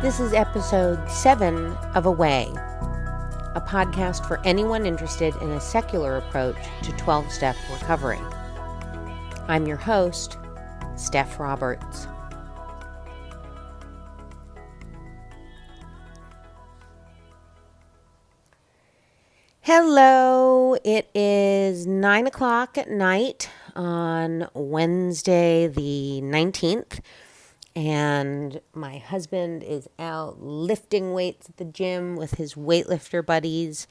This is episode 7 of Away, a podcast for anyone interested in a secular approach to 12-step recovery. I'm your host, Steph Roberts. Hello, it is 9 o'clock at night on Wednesday the 19th, and my husband is out lifting weights at the gym with his weightlifter buddies,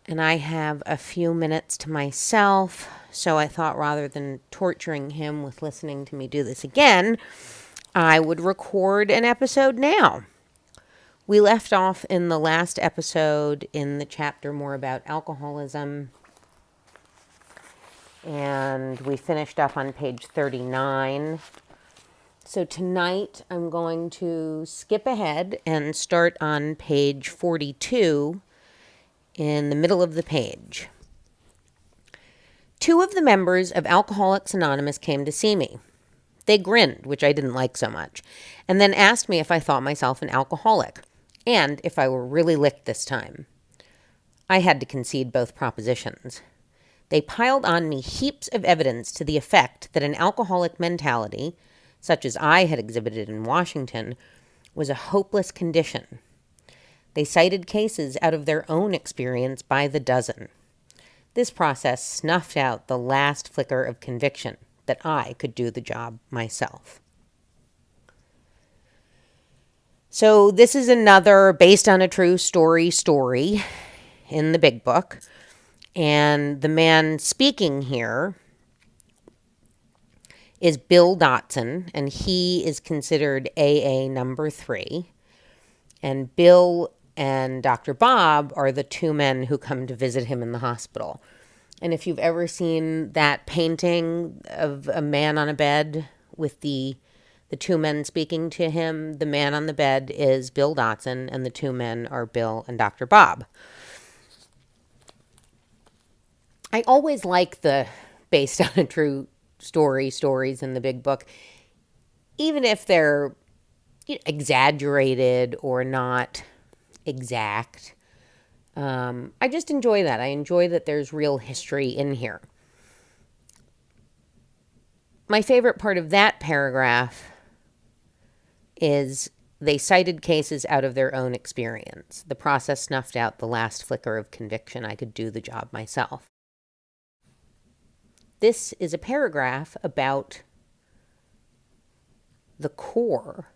and I have a few minutes to myself, so I thought rather than torturing him with listening to me do this again, I would record an episode now. We left off in the last episode in the chapter more about alcoholism, and we finished up on page 39. So tonight I'm going to skip ahead and start on page 42 in the middle of the page. 2 of the members of Alcoholics Anonymous came to see me. They grinned, which I didn't like so much, and then asked me if I thought myself an alcoholic, and if I were really licked this time. I had to concede both propositions. They piled on me heaps of evidence to the effect that an alcoholic mentality, such as I had exhibited in Washington, was a hopeless condition. They cited cases out of their own experience by the dozen. This process snuffed out the last flicker of conviction that I could do the job myself. So this is another based on a true story in the big book. And the man speaking here is Bill Dotson, and he is considered AA number 3. And Bill and Dr. Bob are the 2 men who come to visit him in the hospital. And if you've ever seen that painting of a man on a bed with the 2 men speaking to him, the man on the bed is Bill Dotson, and the 2 men are Bill and Dr. Bob. I always like the based on a true stories in the big book, even if they're exaggerated or not exact. I just enjoy that. I enjoy that there's real history in here. My favorite part of that paragraph is they cited cases out of their own experience. The process snuffed out the last flicker of conviction I could do the job myself. This is a paragraph about the core,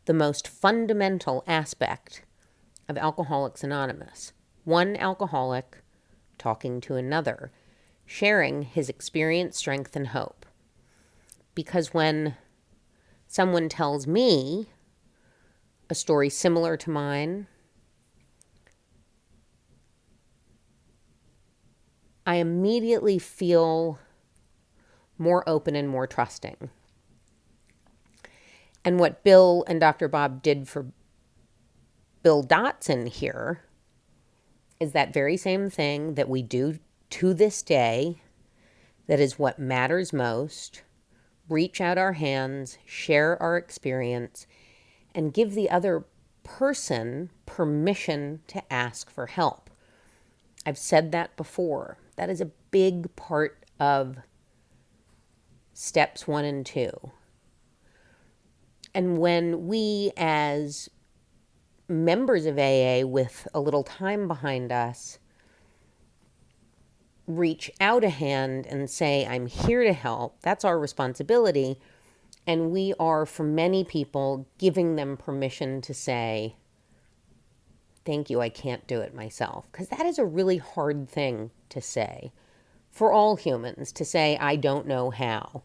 the most fundamental aspect of Alcoholics Anonymous. One alcoholic talking to another, sharing his experience, strength, and hope. Because when someone tells me a story similar to mine, I immediately feel more open and more trusting. And what Bill and Dr. Bob did for Bill Dotson here is that very same thing that we do to this day, that is what matters most. Reach out our hands, share our experience, and give the other person permission to ask for help. I've said that before. That is a big part of steps 1 and 2. And when we, as members of AA with a little time behind us, reach out a hand and say, I'm here to help, that's our responsibility. And we are, for many people, giving them permission to say, thank you, I can't do it myself. Because that is a really hard thing to say for all humans, to say, I don't know how.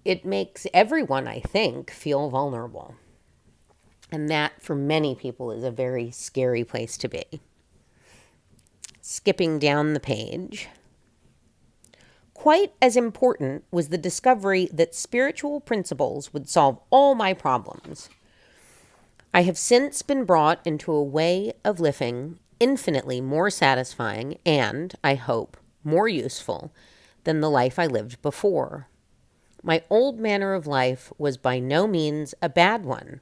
It makes everyone, I think, feel vulnerable. And that, for many people, is a very scary place to be. Skipping down the page. Quite as important was the discovery that spiritual principles would solve all my problems. I have since been brought into a way of living infinitely more satisfying and, I hope, more useful than the life I lived before. My old manner of life was by no means a bad one,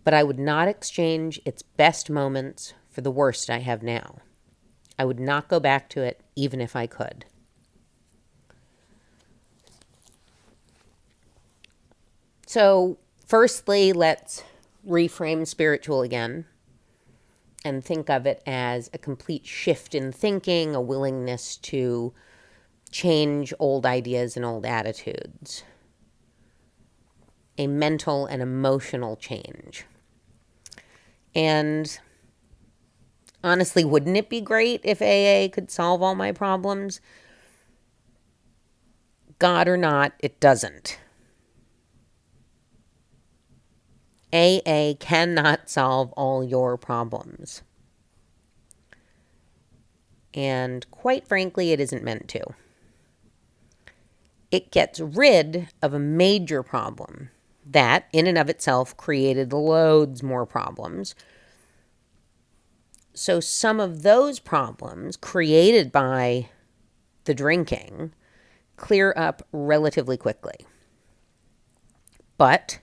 but I would not exchange its best moments for the worst I have now. I would not go back to it even if I could. So, firstly, let's reframe spiritual again and think of it as a complete shift in thinking, a willingness to change old ideas and old attitudes, a mental and emotional change. And honestly, wouldn't it be great if AA could solve all my problems? God or not, it doesn't. AA cannot solve all your problems. And quite frankly, it isn't meant to. It gets rid of a major problem that, in and of itself, created loads more problems. So some of those problems created by the drinking clear up relatively quickly. But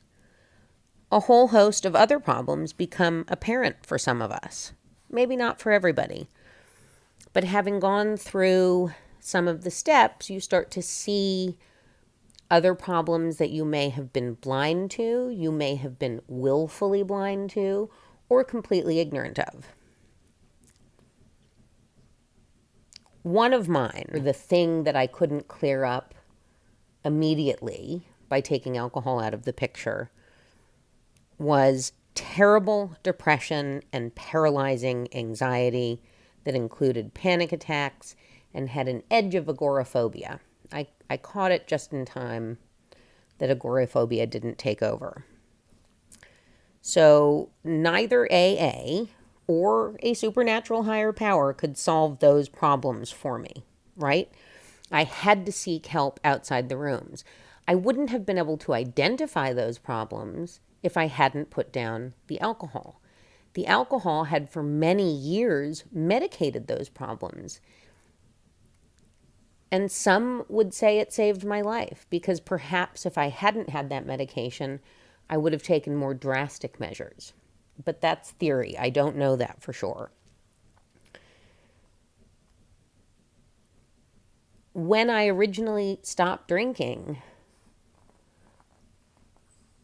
a whole host of other problems become apparent for some of us. Maybe not for everybody. But having gone through some of the steps, you start to see other problems that you may have been blind to, you may have been willfully blind to, or completely ignorant of. One of mine, the thing that I couldn't clear up immediately by taking alcohol out of the picture, was terrible depression and paralyzing anxiety that included panic attacks and had an edge of agoraphobia. I caught it just in time that agoraphobia didn't take over. So neither AA or a supernatural higher power could solve those problems for me, right? I had to seek help outside the rooms. I wouldn't have been able to identify those problems if I hadn't put down the alcohol. The alcohol had for many years medicated those problems. And some would say it saved my life because perhaps if I hadn't had that medication, I would have taken more drastic measures. But that's theory. I don't know that for sure. When I originally stopped drinking,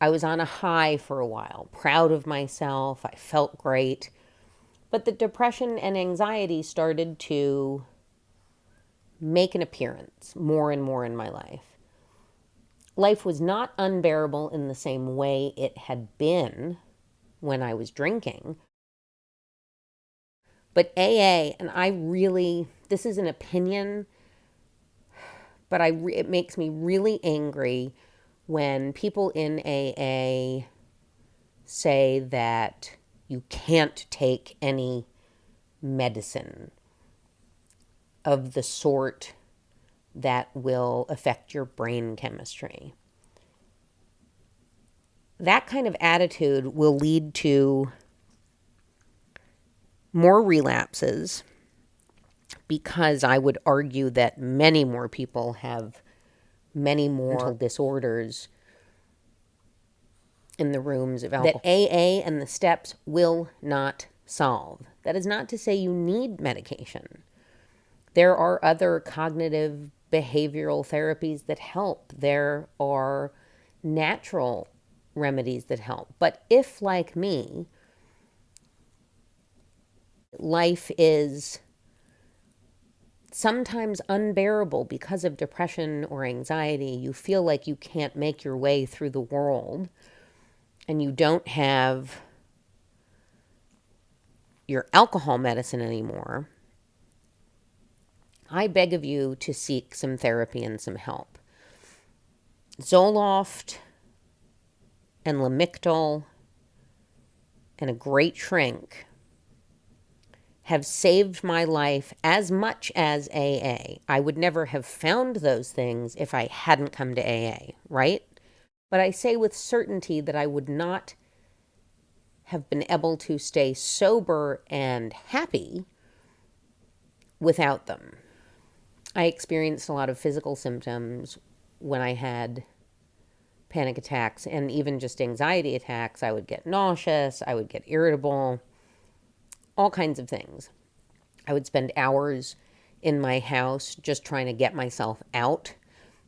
I was on a high for a while, proud of myself. I felt great. But the depression and anxiety started to make an appearance more and more in my life. Life was not unbearable in the same way it had been when I was drinking. But AA, and I really, this is an opinion, but it makes me really angry when people in AA say that you can't take any medicine of the sort that will affect your brain chemistry. That kind of attitude will lead to more relapses because I would argue that many more people have many more mental disorders in the rooms of alcohol that AA and the steps will not solve. That is not to say you need medication. There are other cognitive behavioral therapies that help. There are natural remedies that help. But if, like me, life is sometimes unbearable because of depression or anxiety, you feel like you can't make your way through the world, and you don't have your alcohol medicine anymore, I beg of you to seek some therapy and some help. Zoloft and Lamictal and a great shrink have saved my life as much as AA. I would never have found those things if I hadn't come to AA, right? But I say with certainty that I would not have been able to stay sober and happy without them. I experienced a lot of physical symptoms when I had panic attacks and even just anxiety attacks. I would get nauseous, I would get irritable, all kinds of things. I would spend hours in my house just trying to get myself out.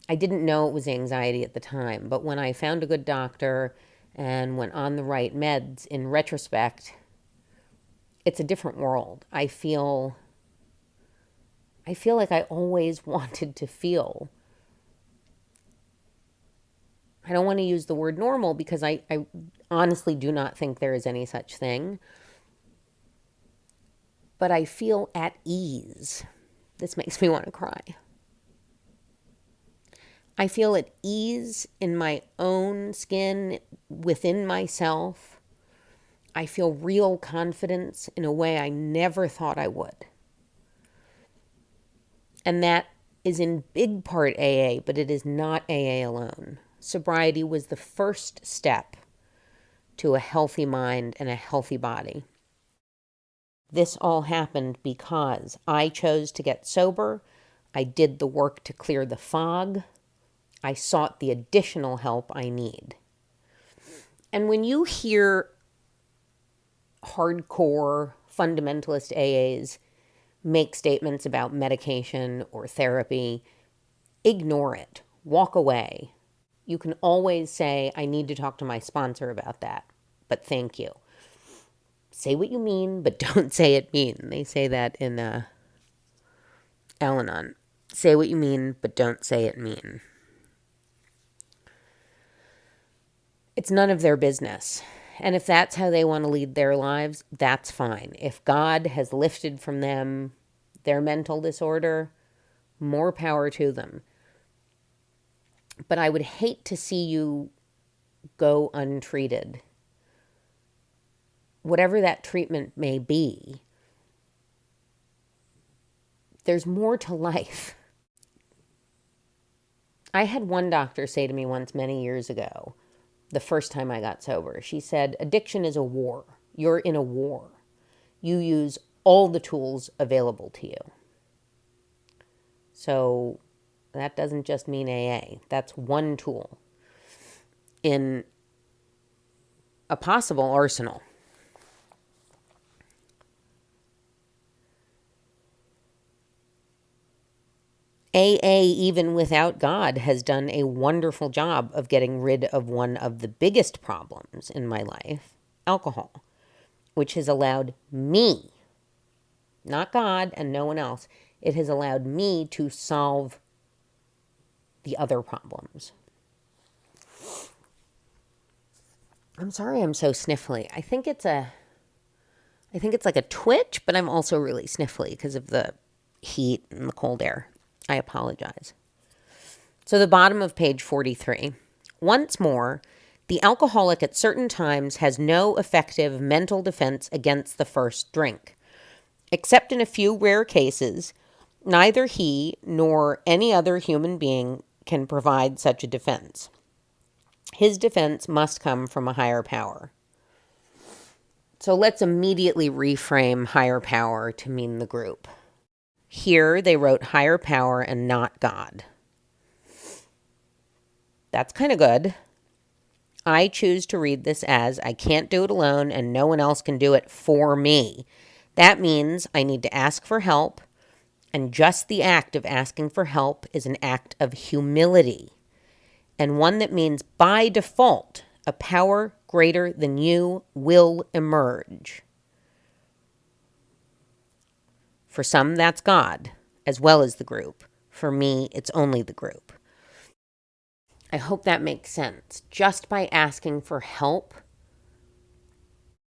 I didn't know it was anxiety at the time, but when I found a good doctor and went on the right meds, in retrospect, it's a different world. I feel like I always wanted to feel. I don't want to use the word normal because I honestly do not think there is any such thing. But I feel at ease. This makes me want to cry. I feel at ease in my own skin, within myself. I feel real confidence in a way I never thought I would. And that is in big part AA, but it is not AA alone. Sobriety was the first step to a healthy mind and a healthy body. This all happened because I chose to get sober. I did the work to clear the fog. I sought the additional help I need. And when you hear hardcore fundamentalist AAs make statements about medication or therapy, ignore it. Walk away. You can always say, I need to talk to my sponsor about that, but thank you. Say what you mean, but don't say it mean. They say that in Al-Anon. Say what you mean, but don't say it mean. It's none of their business. And if that's how they want to lead their lives, that's fine. If God has lifted from them their mental disorder, more power to them. But I would hate to see you go untreated. Whatever that treatment may be, there's more to life. I had one doctor say to me once many years ago, the first time I got sober, she said, addiction is a war. You're in a war. You use all the tools available to you. So that doesn't just mean AA. That's one tool in a possible arsenal. AA, even without God, has done a wonderful job of getting rid of one of the biggest problems in my life, alcohol, which has allowed me, not God and no one else, it has allowed me to solve the other problems. I'm sorry I'm so sniffly. I think it's like a twitch, but I'm also really sniffly because of the heat and the cold air. I apologize. So the bottom of page 43. Once more, the alcoholic at certain times has no effective mental defense against the first drink. Except in a few rare cases, neither he nor any other human being can provide such a defense. His defense must come from a higher power. So let's immediately reframe higher power to mean the group. Here they wrote higher power and not God. That's kind of good. I choose to read this as I can't do it alone and no one else can do it for me. That means I need to ask for help, and just the act of asking for help is an act of humility, and one that means by default a power greater than you will emerge. For some, that's God, as well as the group. For me, it's only the group. I hope that makes sense. Just by asking for help,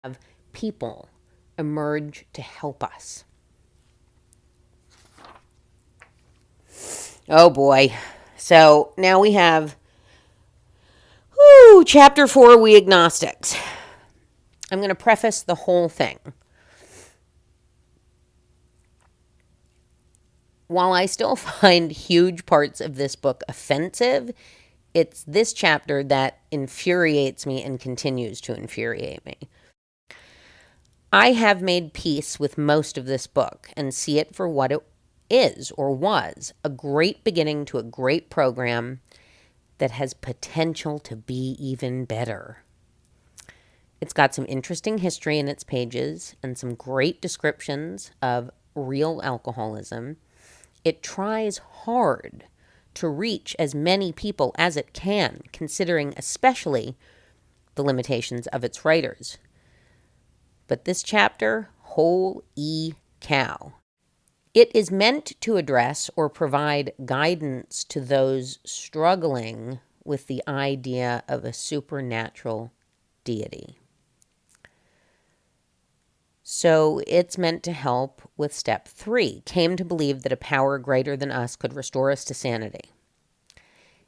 have people emerge to help us. Oh boy. So now we have chapter 4, We Agnostics. I'm going to preface the whole thing. While I still find huge parts of this book offensive, it's this chapter that infuriates me and continues to infuriate me. I have made peace with most of this book and see it for what it is or was, a great beginning to a great program, that has potential to be even better. It's got some interesting history in its pages and some great descriptions of real alcoholism. It tries hard to reach as many people as it can, considering especially the limitations of its writers. But this chapter, holy cow. It is meant to address or provide guidance to those struggling with the idea of a supernatural deity. So it's meant to help with step 3, came to believe that a power greater than us could restore us to sanity.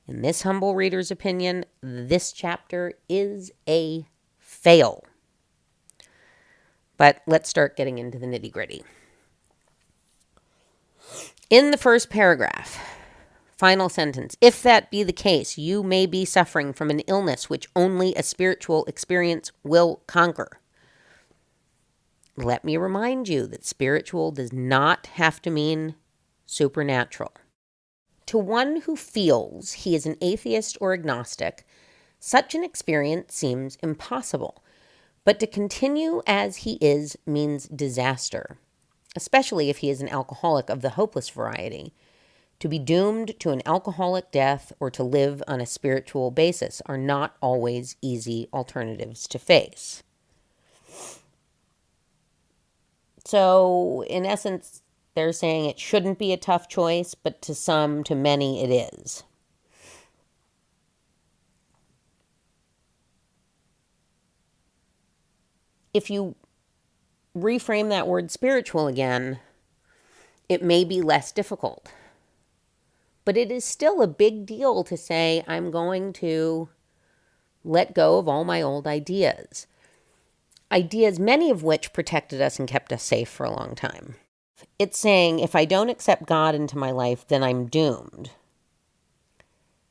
In this humble reader's opinion, this chapter is a fail. But let's start getting into the nitty-gritty. In the first paragraph, final sentence, if that be the case, you may be suffering from an illness which only a spiritual experience will conquer. Let me remind you that spiritual does not have to mean supernatural. To one who feels he is an atheist or agnostic, such an experience seems impossible. But to continue as he is means disaster, especially if he is an alcoholic of the hopeless variety. To be doomed to an alcoholic death or to live on a spiritual basis are not always easy alternatives to face. So, in essence, they're saying it shouldn't be a tough choice, but to many, it is. If you reframe that word spiritual again, it may be less difficult. But it is still a big deal to say, I'm going to let go of all my old ideas. Ideas, many of which protected us and kept us safe for a long time. It's saying, if I don't accept God into my life, then I'm doomed.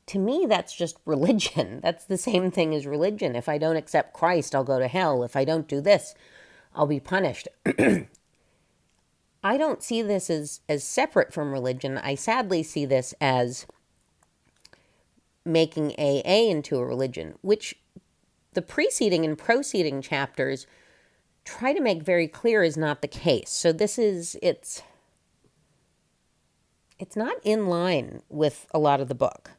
To me, that's just religion. That's the same thing as religion. If I don't accept Christ, I'll go to hell. If I don't do this, I'll be punished. I don't see this as separate from religion. I sadly see this as making AA into a religion, which the preceding and proceeding chapters try to make very clear is not the case. So it's not in line with a lot of the book.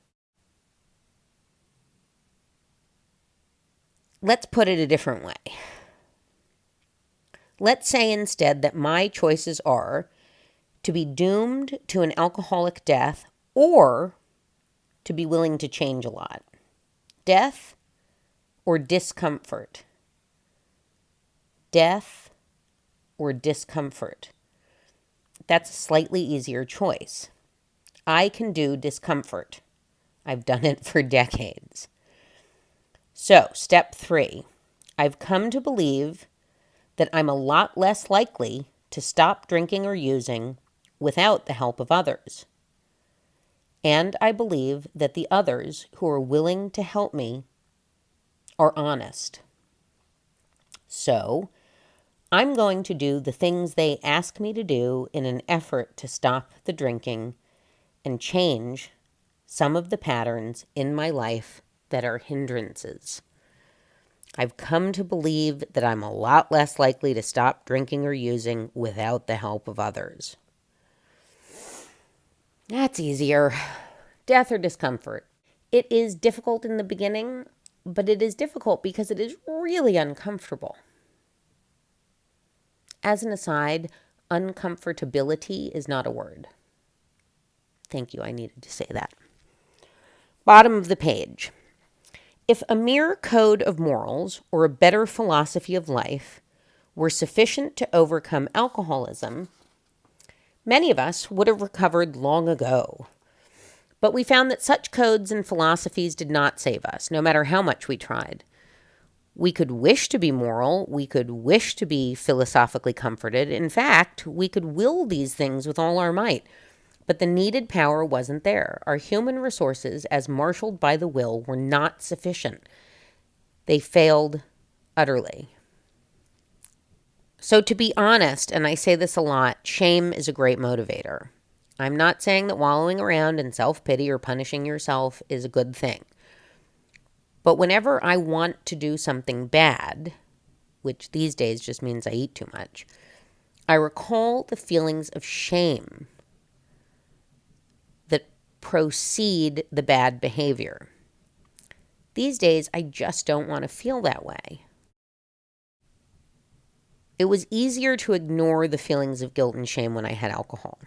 Let's put it a different way. Let's say instead that my choices are to be doomed to an alcoholic death or to be willing to change a lot. Death or discomfort. Death or discomfort. That's a slightly easier choice. I can do discomfort. I've done it for decades. So, step 3. I've come to believe that I'm a lot less likely to stop drinking or using without the help of others. And I believe that the others who are willing to help me are honest. So, I'm going to do the things they ask me to do in an effort to stop the drinking and change some of the patterns in my life that are hindrances. I've come to believe that I'm a lot less likely to stop drinking or using without the help of others. That's easier. Death or discomfort. It is difficult in the beginning, but it is difficult because it is really uncomfortable. As an aside, uncomfortability is not a word. Thank you, I needed to say that. Bottom of the page. If a mere code of morals or a better philosophy of life were sufficient to overcome alcoholism, many of us would have recovered long ago. But we found that such codes and philosophies did not save us, no matter how much we tried. We could wish to be moral. We could wish to be philosophically comforted. In fact, we could will these things with all our might. But the needed power wasn't there. Our human resources, as marshaled by the will, were not sufficient. They failed utterly. So to be honest, and I say this a lot, shame is a great motivator. I'm not saying that wallowing around in self-pity or punishing yourself is a good thing. But whenever I want to do something bad, which these days just means I eat too much, I recall the feelings of shame that precede the bad behavior. These days, I just don't want to feel that way. It was easier to ignore the feelings of guilt and shame when I had alcohol.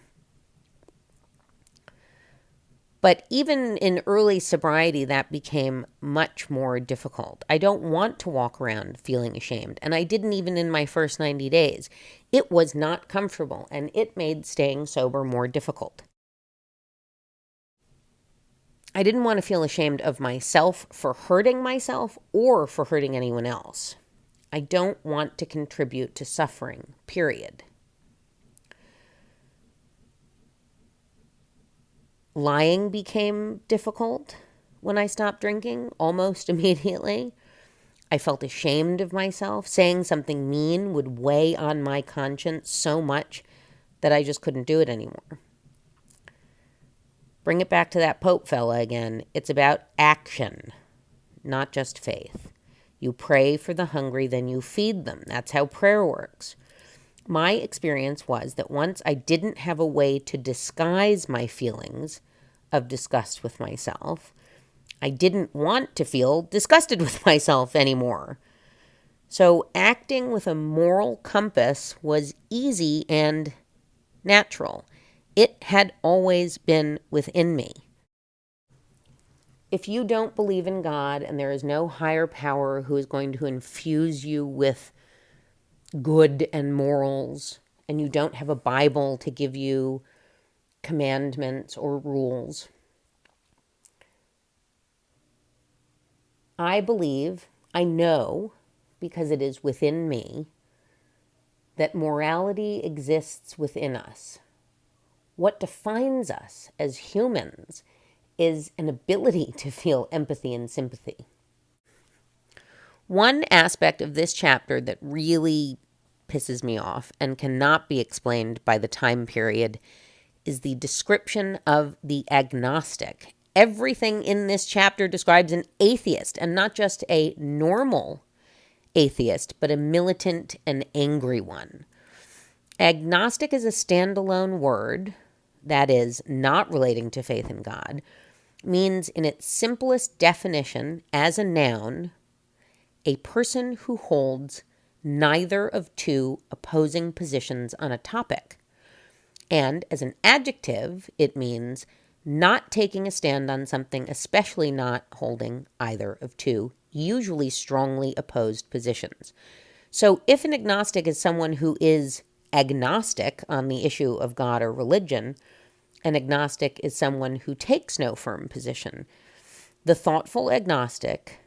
But even in early sobriety, that became much more difficult. I don't want to walk around feeling ashamed, and I didn't even in my first 90 days. It was not comfortable, and it made staying sober more difficult. I didn't want to feel ashamed of myself for hurting myself or for hurting anyone else. I don't want to contribute to suffering, period. Lying became difficult when I stopped drinking, almost immediately. I felt ashamed of myself. Saying something mean would weigh on my conscience so much that I just couldn't do it anymore. Bring it back to that Pope fella again. It's about action, not just faith. You pray for the hungry, then you feed them. That's how prayer works. My experience was that once I didn't have a way to disguise my feelings of disgust with myself, I didn't want to feel disgusted with myself anymore. So acting with a moral compass was easy and natural. It had always been within me. If you don't believe in God and there is no higher power who is going to infuse you with good and morals, and you don't have a Bible to give you commandments or rules, I believe, I know, because it is within me, that morality exists within us. What defines us as humans is an ability to feel empathy and sympathy. One aspect of this chapter that really pisses me off and cannot be explained by the time period is the description of the agnostic. Everything in this chapter describes an atheist, and not just a normal atheist, but a militant and angry one. Agnostic is a standalone word, that is, not relating to faith in God, means in its simplest definition as a noun, a person who holds neither of two opposing positions on a topic. And as an adjective, it means not taking a stand on something, especially not holding either of two, usually strongly opposed positions. So if an agnostic is someone who is agnostic on the issue of God or religion, an agnostic is someone who takes no firm position. The thoughtful agnostic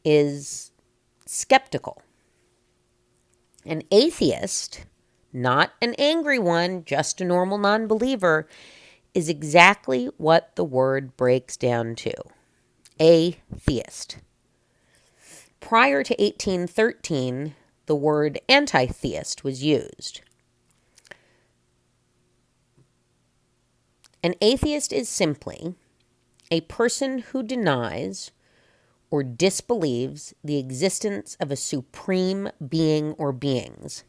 is skeptical. An atheist, not an angry one, just a normal non-believer, is exactly what the word breaks down to. Atheist. Prior to 1813, the word anti-theist was used. An atheist is simply a person who denies or disbelieves the existence of a supreme being or beings.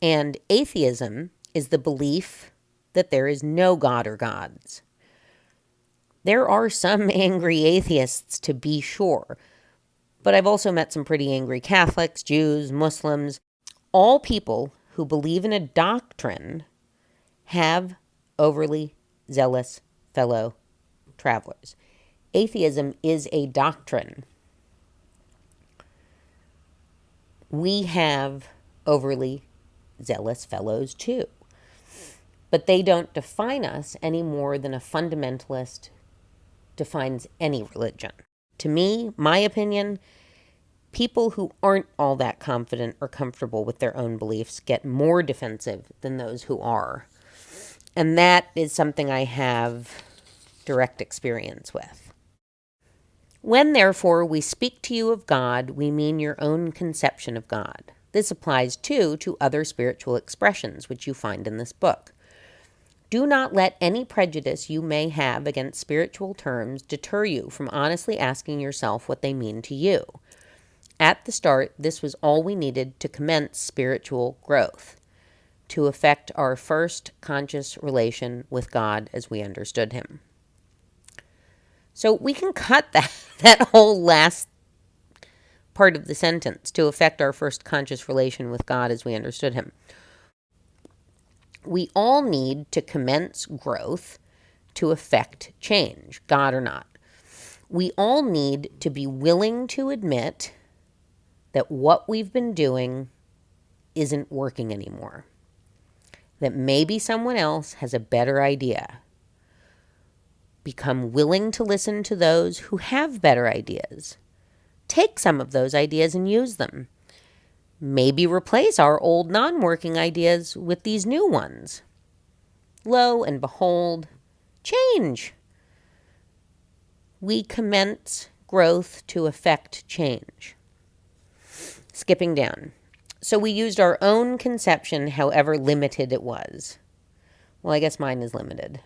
And atheism is the belief that there is no God or gods. There are some angry atheists, to be sure, but I've also met some pretty angry Catholics, Jews, Muslims. All people who believe in a doctrine have overly zealous fellow travelers. Atheism is a doctrine. We have overly zealous fellows too. But they don't define us any more than a fundamentalist defines any religion. To me, my opinion, people who aren't all that confident or comfortable with their own beliefs get more defensive than those who are. And that is something I have direct experience with. When, therefore, we speak to you of God, we mean your own conception of God. This applies, too, to other spiritual expressions, which you find in this book. Do not let any prejudice you may have against spiritual terms deter you from honestly asking yourself what they mean to you. At the start, this was all we needed to commence spiritual growth, to effect our first conscious relation with God as we understood him. So we can cut that whole last part of the sentence, to effect our first conscious relation with God as we understood him. We all need to commence growth to effect change, God or not. We all need to be willing to admit that what we've been doing isn't working anymore, that maybe someone else has a better idea. Become willing to listen to those who have better ideas. Take some of those ideas and use them. Maybe replace our old non-working ideas with these new ones. Lo and behold, change. We commence growth to effect change. Skipping down. So we used our own conception, however limited it was. Well, I guess mine is limited.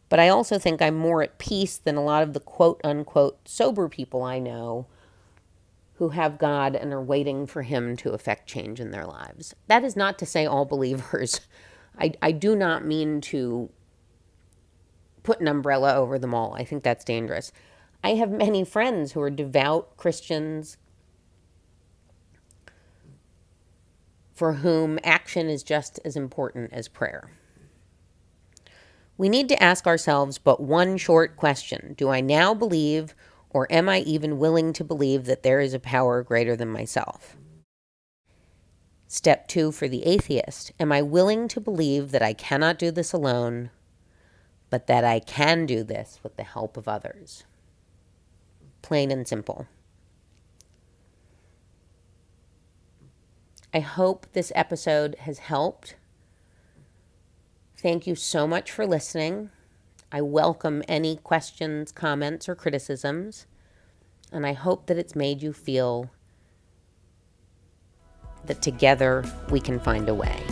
But I also think I'm more at peace than a lot of the quote-unquote sober people I know who have God and are waiting for him to effect change in their lives. That is not to say all believers. I do not mean to put an umbrella over them all. I think that's dangerous. I have many friends who are devout Christians for whom action is just as important as prayer. We need to ask ourselves but one short question. Do I now believe, or am I even willing to believe, that there is a power greater than myself? Step 2 for the atheist. Am I willing to believe that I cannot do this alone, but that I can do this with the help of others? Plain and simple. I hope this episode has helped. Thank you so much for listening. I welcome any questions, comments, or criticisms, and I hope that it's made you feel that together we can find a way.